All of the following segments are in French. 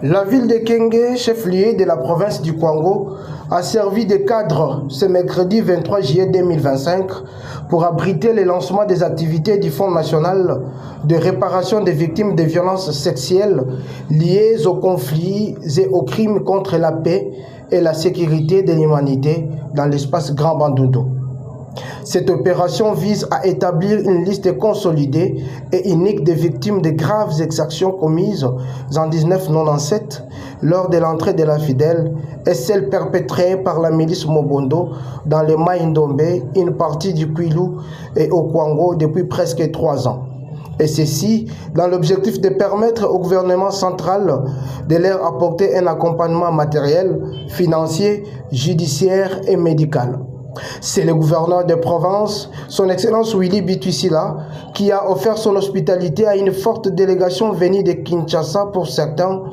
La ville de Kenge, chef-lieu de la province du Kwango, a servi de cadre ce mercredi 23 juillet 2025 pour abriter le lancement des activités du Fonds national de réparation des victimes de violences sexuelles liées aux conflits et aux crimes contre la paix et la sécurité de l'humanité dans l'espace Grand Bandundu. Cette opération vise à établir une liste consolidée et unique des victimes de graves exactions commises en 1997 lors de l'entrée de la fidèle et celles perpétrées par la milice Mobondo dans le Mai-Ndombe, une partie du Kwilu et au Kwango depuis presque 3 ans. Et ceci dans l'objectif de permettre au gouvernement central de leur apporter un accompagnement matériel, financier, judiciaire et médical. C'est le gouverneur de Provence, son Excellence Willy Bituisila, qui a offert son hospitalité à une forte délégation venue de Kinshasa pour certains,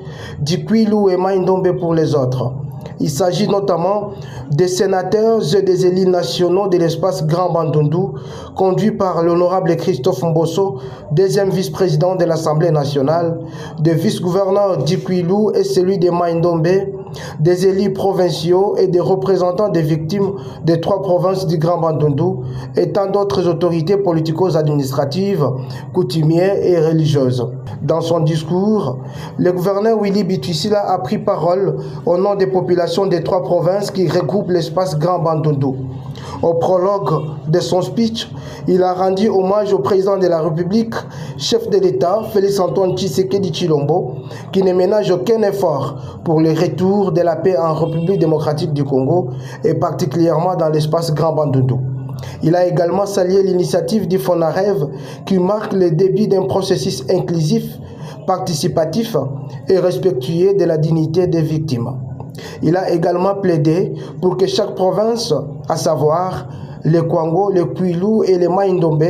du Kwilu et Mai-Ndombe pour les autres. Il s'agit notamment des sénateurs et des élus nationaux de l'espace Grand Bandundu, conduits par l'honorable Christophe Mbosso, deuxième vice-président de l'Assemblée nationale, des vice-gouverneurs du Kwilu et celui de Mai-Ndombe, des élus provinciaux et des représentants des victimes des 3 provinces du Grand Bandundu et tant d'autres autorités politico-administratives, coutumières et religieuses. Dans son discours, le gouverneur Willy Bituisila a pris parole au nom des populations des 3 provinces qui regroupent l'espace Grand Bandundu. Au prologue de son speech, il a rendu hommage au président de la République, chef de l'État, Félix-Antoine Tshisekedi Tshilombo, qui ne ménage aucun effort pour le retour de la paix en République démocratique du Congo et particulièrement dans l'espace Grand Bandundu. Il a également salué l'initiative du FONAREV qui marque le début d'un processus inclusif, participatif et respectueux de la dignité des victimes. Il a également plaidé pour que chaque province, à savoir le Kwango, le Kwilu et le Mai-Ndombe,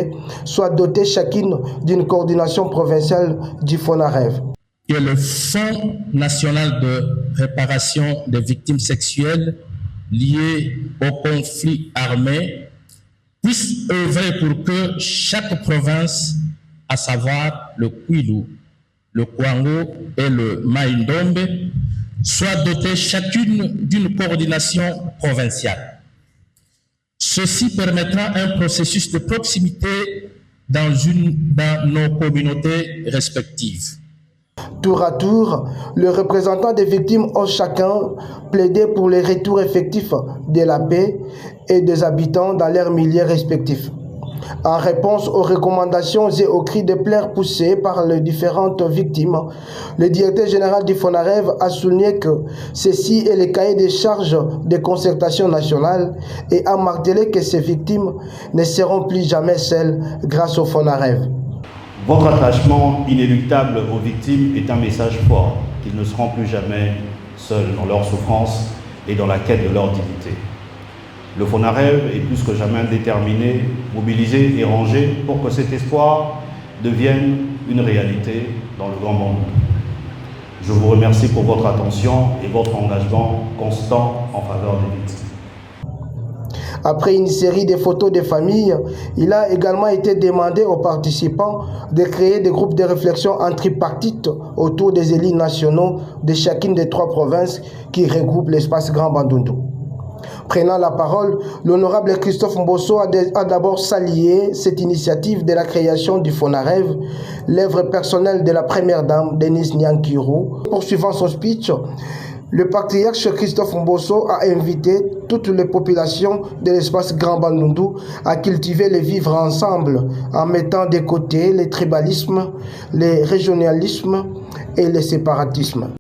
soient dotées chacune d'une coordination provinciale du FONAREV. Que le Fonds national de réparation des victimes sexuelles liées au conflit armé puisse œuvrer pour que chaque province, à savoir le Kwilu, le Kwango et le Mai-Ndombe, soit dotées chacune d'une coordination provinciale. Ceci permettra un processus de proximité dans nos communautés respectives. Tour à tour, les représentants des victimes ont chacun plaidé pour le retour effectif de la paix et des habitants dans leurs milieux respectifs. En réponse aux recommandations et aux cris de pleurs poussés par les différentes victimes, le directeur général du FONAREV a souligné que ceci est le cahier des charges de concertation nationale et a martelé que ces victimes ne seront plus jamais seules grâce au FONAREV. Votre attachement inéluctable aux victimes est un message fort, qu'ils ne seront plus jamais seuls dans leur souffrance et dans la quête de leur dignité. Le FONAREV est plus que jamais déterminé, mobilisé et rangé pour que cet espoir devienne une réalité dans le Grand Bandundu. Je vous remercie pour votre attention et votre engagement constant en faveur des victimes. Après une série de photos de famille, il a également été demandé aux participants de créer des groupes de réflexion en tripartite autour des élus nationaux de chacune des 3 provinces qui regroupent l'espace Grand Bandundu. Prenant la parole, l'honorable Christophe Mbosso a d'abord salué cette initiative de la création du FONAREV, l'œuvre personnelle de la première dame Denise Nyankirou. Poursuivant son speech, le patriarche Christophe Mbosso a invité toutes les populations de l'espace Grand Bandundu à cultiver le vivre ensemble en mettant de côté le tribalisme, le régionalisme et le séparatisme.